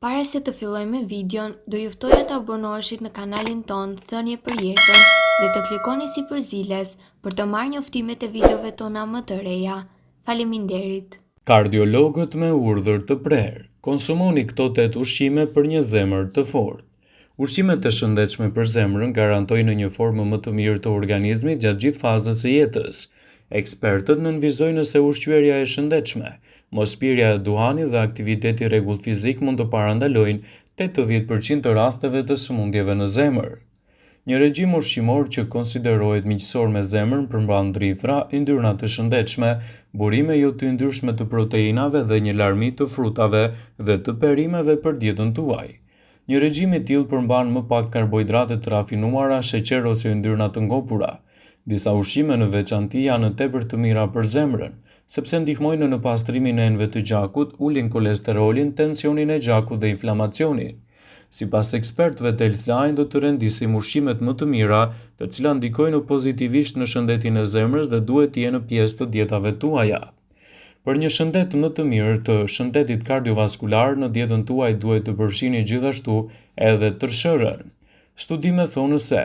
Para se të fillojmë me videon, do ju ftoja të abonoheshit në kanalin ton Thënie për Jetën dhe të klikoni si përziles për të marrë njoftimet e videove tona më të reja. Faleminderit. Kardiologët me urdhër të prerë, konsumoni këto 8 ushqime për një zemër të fortë. Ushqimet e shëndetshme për zemrën garantojnë një formë më të mirë të organizmit gjatë gjithë fazës së jetës. Ekspertët nënvizojnë se ushqyerja e shëndetshme, mos pirja e duhanit dhe aktiviteti rregull fizik mund të parandalojnë 80% të rasteve të sëmundjeve në zemër. Një regjim ushqimor që konsiderohet miqësor me zemrën përmban drithra, yndyrna të shëndetshme, burime jo të yndyrshme të proteinave dhe një larmi të frutave dhe të perimeve për dietën tuaj. Një regjim i tillë përmban më pak karbohidrate të rafinuara, sheqer ose yndyrna të ngopura. Disa ushqime në veçanti janë tepër të mira për zemrën, sepse ndihmojnë në pastrimin e enëve të gjakut, ulin kolesterolin, tensionin e gjakut dhe inflamacionin. Sipas ekspertëve të Healthline do të rendisim ushqimet më të mira, të cilat ndikojnë pozitivisht në shëndetin e zemrës dhe duhet të jenë pjesë të dietave tuaja. Për një shëndet më të mirë të shëndetit kardiovaskular, në dietën tuaj duhet të përfshini gjithashtu edhe tërshërën. Studimet thonë se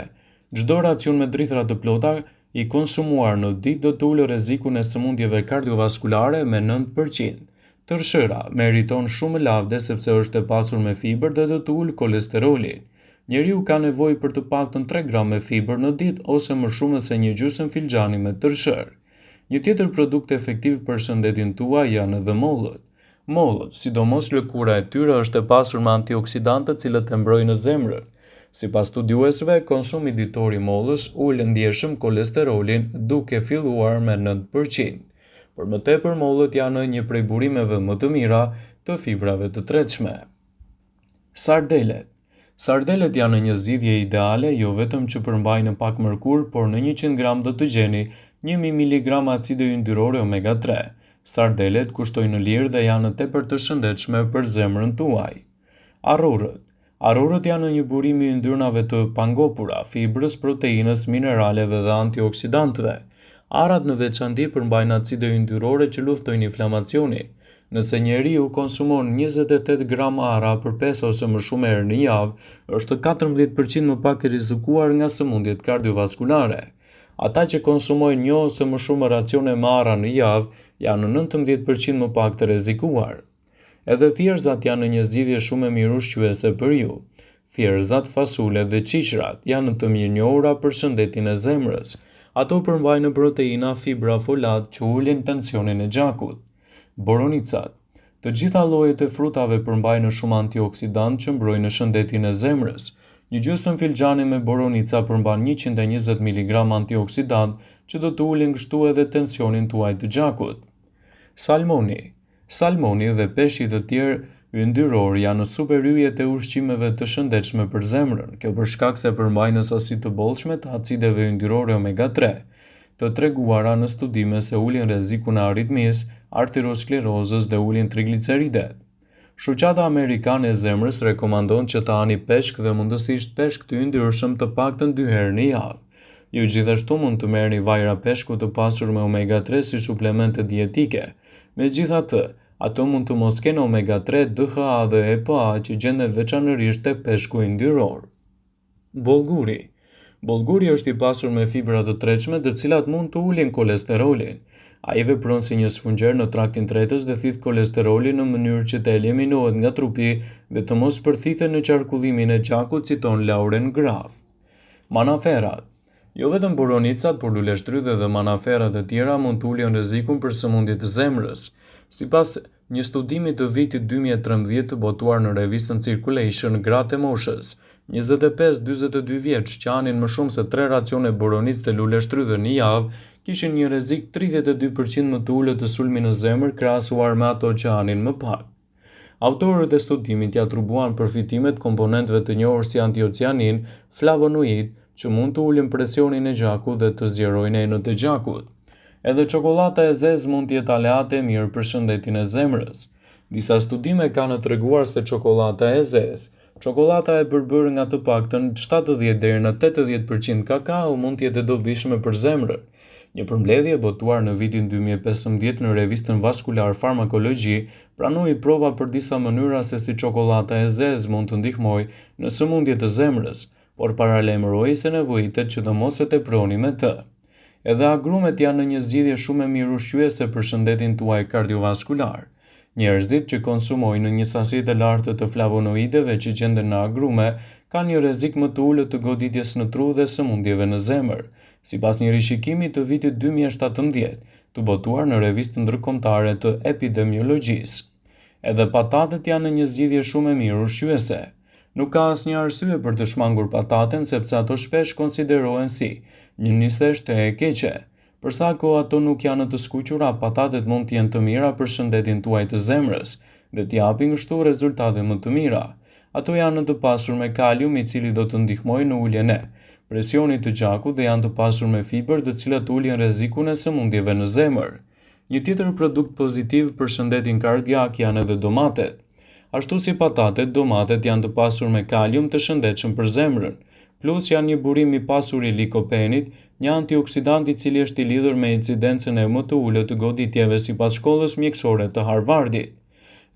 çdo racion me drithra të plota i konsumuar në ditë do të ulë rrezikun e sëmundjeve kardiovaskulare me 9%. Tërshëra meriton shumë lavde sepse është e pasur me fibër dhe do të ulë kolesterolin. Njeriu ka nevojë për të paktën 3 gram me fibër në ditë ose më shumë se një gjysmë filxhani me tërshërë. Një tjetër produkt efektiv për shëndetin tuaj janë edhe mollët. Mollët, sidomos lëkura e tyre, është e pasur me antioksidantë të cilët e mbrojnë zemrën. Sipas studiuesve, konsumi ditor i mollës ul ndjeshëm kolesterolin duke filluar me 9%. Por më tepër mollët janë një prej burimeve më të mira të fibrave të tretshme. Sardelet. Sardelet janë një zgjidhje ideale jo vetëm që përmbajnë pak mërkur, por në 100 gram do të gjeni 1000 mg acide yndyrore omega 3. Sardelet kushtojnë në lirë dhe janë tepër të shëndetshme për zemrën tuaj. Arrorët. Arrorët janë një burim i yndyrnave të pangopura, fibrës, proteinës, mineraleve dhe antioksidantëve. Arrat në veçanti përmbajnë acide yndyrore që luftojnë inflamacionin. Nëse njeriu konsumon 28 gram arra për 5 ose më shumë herë në javë, është 14% më pak i rrezikuar nga sëmundjet kardiovaskulare. Ata që konsumojnë 1 ose më shumë racione me arra në javë janë 19% më pak të rrezikuar. Edhe thjerrzat janë një zgjidhje shumë e mirë ushqyese për ju. Thjerrzat, fasulet dhe qiqrat janë të mirënjohura për shëndetin e zemrës. Ato përmbajnë proteina, fibra, folat që ulin tensionin e gjakut. Boronicat. Të gjitha llojet e frutave përmbajnë shumë antioksidant që mbrojnë shëndetin e zemrës. Një gjysmë filxhani me boronica përmban 120 mg antioksidant që do të ulin kështu edhe tensionin tuaj të gjakut. Salmoni. Salmoni dhe peshqit të tjerë yndyror janë super yjet e ushqimeve të shëndetshme për zemrën, kjo për shkak se përmbajnë sasi të bollshme të acideve yndyrore omega 3, të treguara në studime se ulin rrezikun e aritmisë, arteriosklerozës dhe ulin trigliceridet. Shoqata Amerikane e Zemrës rekomandon që të hani peshk dhe mundësisht peshk të yndyrshëm të paktën 2 herë në javë. Ju gjithashtu mund të merrni vajra peshku të pasur me omega 3 si suplemente dietike. Megjithatë, ato mund të mos kenë omega 3, DHA dhe EPA që gjendet veçanërisht te peshku yndyror. Bollguri. Bollguri është i pasur me fibra të tretshme të cilat mund të ulin kolesterolin. Ai vepron si një sfungjer në traktin tretës dhe thith kolesterolin në mënyrë që të eliminohet nga trupi dhe të mos përthithet në qarkullimin e gjakut, citon Lauren Graf. Manaferat. Jo vetëm boronicat, por luleshtrydhe dhe manaferat e tjera mund të ulin rrezikun për sëmundje të zemrës. Sipas një studimi të vitit 2013 të botuar në revistën Circulation, gratë e moshës 25-42 vjeç që hanin më shumë se 3 racione boronicë të luleshtrydhe në javë kishin një rrezik 32% më të ulët të sulmi në zemër krahasuar me ato që hanin më pak. Autorët e studimit ja atribuan përfitimet komponentëve të njohur si antiocianin, flavonoid, që mund të ulin presionin e gjakut dhe të zgjerojnë enët e gjakut. Edhe çokolata e zezë mund të jetë aleate e mirë për shëndetin e zemrës. Disa studime kanë treguar se çokolata e zezë, çokolata e përbërë nga të paktën 70 deri në 80% kakao mund të jetë e dobishme për zemrën. Një përmbledhje e botuar në vitin 2015 në revistën Vaskular Farmakologji pranoi prova për disa mënyra se si çokoladata e zezë mund të ndihmojë në sëmundje të zemrës, por paralajmëroi se nevojitet që të mos e teproni me të. Edhe agrumet janë në një zgjidhje shumë e mirë ushqyese për shëndetin tuaj kardiovaskular. Njerëzit që konsumojnë një sasi të lartë të flavonoideve që gjenden në agrume kanë një rrezik më të ulët të goditjes në tru dhe sëmundjeve në zemër, sipas një rishikimi të vitit 2017, të botuar në revistën ndërkombëtare të epidemiologjisë. Edhe patatet janë në një zgjidhje shumë e mirë ushqyese. Nuk ka asnjë arsye për të shmangur pataten sepse ato shpesh konsiderohen si një niseshtë e keqe. Për sa kohë ato nuk janë të skuqura, patatet mund të jenë të mira për shëndetin tuaj të zemrës dhe t'japin kështu rezultate më të mira. Ato janë të pasur me kalium i cili do të ndihmojë në uljen e presionit të gjakut dhe janë të pasur me fiber të cilat ulin rrezikun e sëmundjeve në zemër. Një tjetër produkt pozitiv për shëndetin kardiak janë edhe domatet. Ashtu si patatet, domatet janë të pasur me kalium të shëndetshëm për zemrën, plus janë një burim i pasur i likopenit, një antioksidant i cili është i lidhur me incidencën e më të ulët të goditjeve sipas shkollës mjekësore të Harvardit.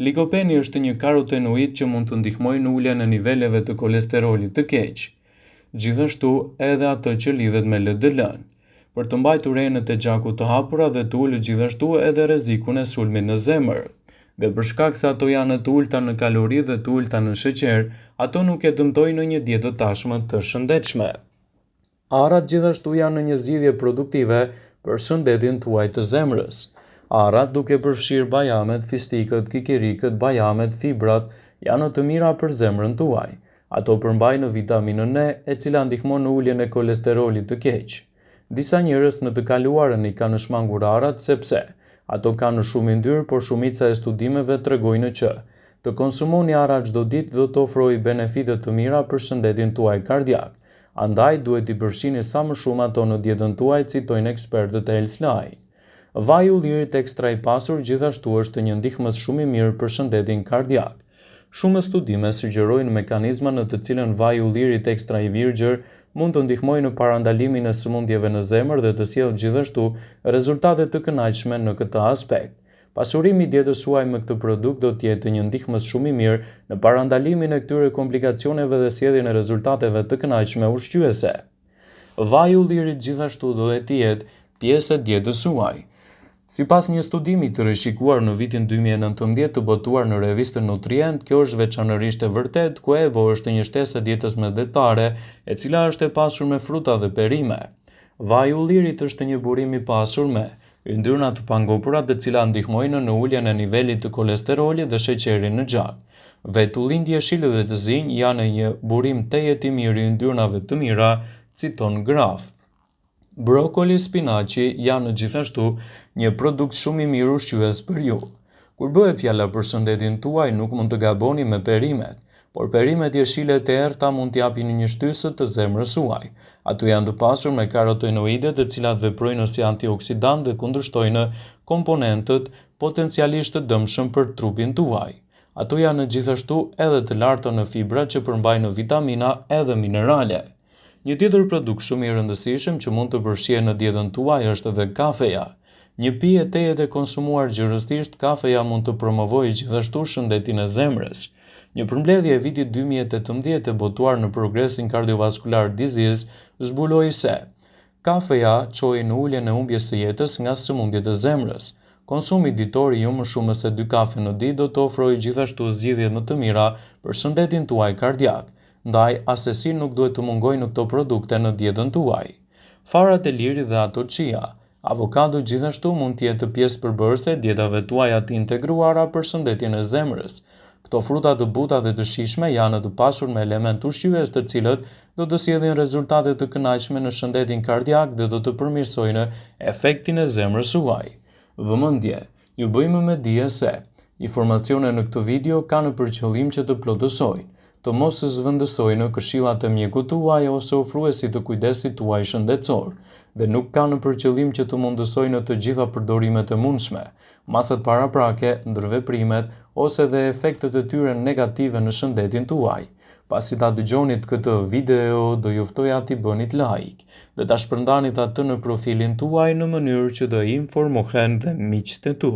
Likopeni është një karotenoid që mund të ndihmojë në uljen e niveleve të kolesterolit të keq. Gjithashtu edhe atë që lidhet me LDL-n, për të mbajtur enët e gjakut të hapura dhe të ulët gjithashtu edhe rrezikun e sulmit në zemër. Dhe për shkak se ato janë të ulta në kalori dhe të ulta në sheqer, ato nuk e dëmtojnë në një dietë tashmë të shëndetshme. Arrat gjithashtu janë në një zgjidhje produktive për shëndetin tuaj të zemrës. Arrat, duke përfshirë bajamet, fistikët, kikirikët, bajamet, fibrat, janë të mira për zemrën tuaj. Ato përmbajnë vitaminën E, e cila ndihmon në uljen e kolesterolit të keq. Disa njerëz në të kaluarën i kanë shmangur arrat sepse ato kanë shumë yndyrë, por shumica e studimeve tregojnë që të konsumoni arra çdo ditë do të ofrojë benefite të mira për shëndetin tuaj kardiak. Andaj duhet i përfshini sa më shumë ato në dietën tuaj, citojnë ekspertët e Healthline. Vaji i ullirit ekstra i pasur gjithashtu është një ndihmës shumë i mirë për shëndetin kardiak. Shumë studime sugjerojnë mekanizma në të cilën vaji i ullirit ekstra i virgjër mund të ndihmojë në parandalimin e sëmundjeve në zemër dhe të sjellë gjithashtu rezultate të kënaqshme në këtë aspekt. Pasurimi i dietës suaj me këtë produkt do të jetë një ndihmës shumë i mirë në parandalimin e këtyre komplikacioneve dhe sjelljen e rezultateve të kënaqshme ushqyese. Vaji i ullirit gjithashtu do të jetë pjesë e dietës suaj. Sipas një studimi të rishikuar në vitin 2019 të botuar në revistën Nutrient, kjo është veçanërisht e vërtet, ku Evo është një shtesë dietës mesdhetare, e cila është e pasur me fruta dhe perime. Vaji i ullirit është një burim i pasur me yndyrna të pangopura të cilat ndihmojnë në uljen e nivelit të kolesterolit dhe sheqerit në gjak. Vetë ullindi, jeshile dhe të zinj janë një burim tejet i mirë i yndyrnave të mira, citon Graf. Brokoli, spinaçi janë gjithashtu një produkt shumë i mirë ushqyes për ju. Kur bëhet fjala për shëndetin tuaj, nuk mund të gaboni me perimet, por perimet jeshile të errta mund t'japin një shtysë të zemrës suaj. Ato janë të pasur me karotenoide të cilat veprojnë si antioksidant dhe kundërshtojnë komponentët potencialisht të dëmshëm për trupin tuaj. Ato janë gjithashtu edhe të larta në fibra që përmbajnë vitamina edhe minerale. Një tjetër produkt shumë i rëndësishëm që mund të përfshihet në dietën tuaj është edhe kafeja. Një pije tejet e konsumuar gjërësisht, kafeja mund të promovojë gjithashtu shëndetin e zemrës. Një përmbledhje e vitit 2018 e botuar në Progressing Cardiovascular Disease zbuloi se kafeja çojë në uljen e humbjes së jetës nga sëmundjet e zemrës. Konsumi ditor i jo më shumë se 2 kafe në ditë do të ofrojë gjithashtu zgjidhje më të mira për shëndetin tuaj kardiak. Ndaj asesi nuk duhet të mungojnë në këto produkte në dietën tuaj. Farat e liri dhe ato chia. Avokado gjithashtu mund të jetë pjesë përbërëse dietave tuaja të integruara për shëndetjen e zemrës. Këto fruta të buta dhe të shijshme janë të pasur me element ushqyes të cilët do të sjellin rezultate të kënaqshme në shëndetin kardiak dhe do të përmirësojnë efektin e zemrës suaj. Vëmendje, ju bëjmë me dije se informacionet në këtë video kanë për qëllim që të plotësojnë, të mos zëvendësojnë këshillat e mjekut tuaj ose ofruesit të kujdesit tuaj shëndetësor, dhe nuk kanë për qëllim që të mundësojnë të gjitha përdorimet e mundshme, masat paraprake, ndërveprimet ose dhe efektet e tyre negative në shëndetin tuaj. Pasi ta dëgjonit këtë video, do ju ftoja t'i bënit like dhe ta shpërndanit atë në profilin tuaj në mënyrë që të informohen dhe miqtë e tu.